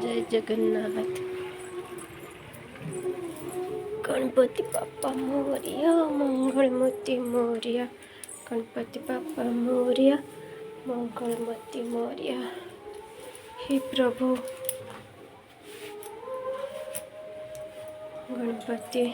जय जगन्नाथ। गणपति बाप्पा मोरिया, मंगलमूर्ति मोरिया। गणपति बाप्पा मोरिया, मंगलमूर्ति मोरिया। हे प्रभु गणपति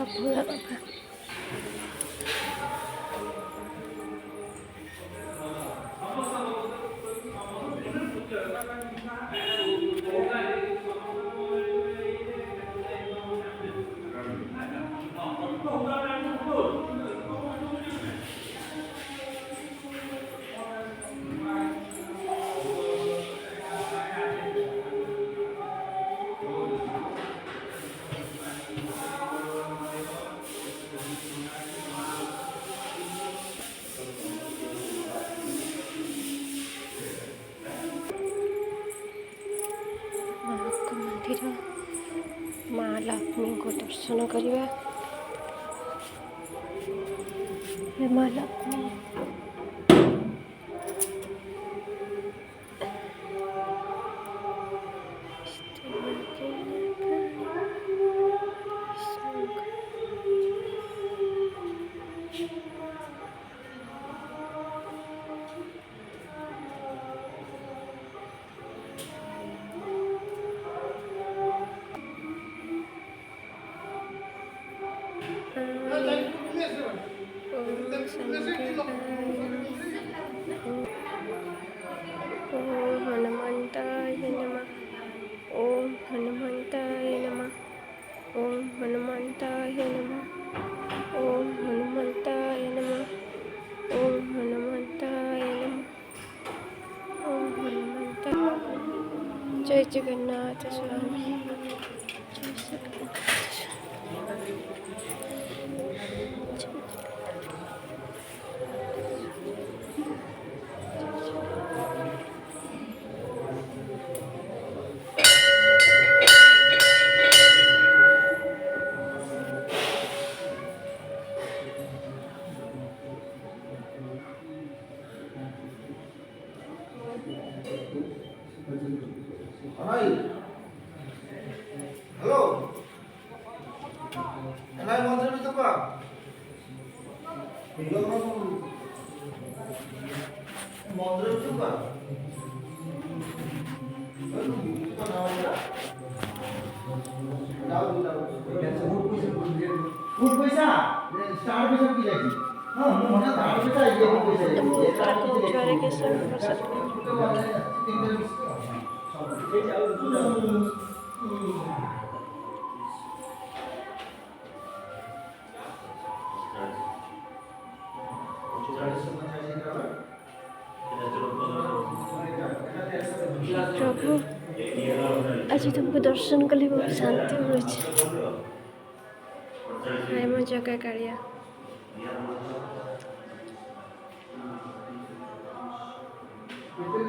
भोला बाबा। मंदिर माँ लक्ष्मी को दर्शन करवा। हे माँ लक्ष्मी ओम हनुमंताय नमः। ओम हनुमंताय नमः। ओम हनुमंताय नमः। ओम हनुमंताय नमः। ओम हनुमंताय नमः। ओम हनुमंताय। जय जगन्नाथ स्वामी। जय जगन्नाथ स्वामी। Halo. Enggak mau terus itu, Pak. Enggak mau terus itu, Pak. Food पैसा स्टार पैसा की जाएगी। हाँ मुझे स्टार पैसा ये भी पैसा है। ये सारे के सब प्रभु आज तुमको दर्शन कले बहुत शांति मिले। मो जगह कालिया Itu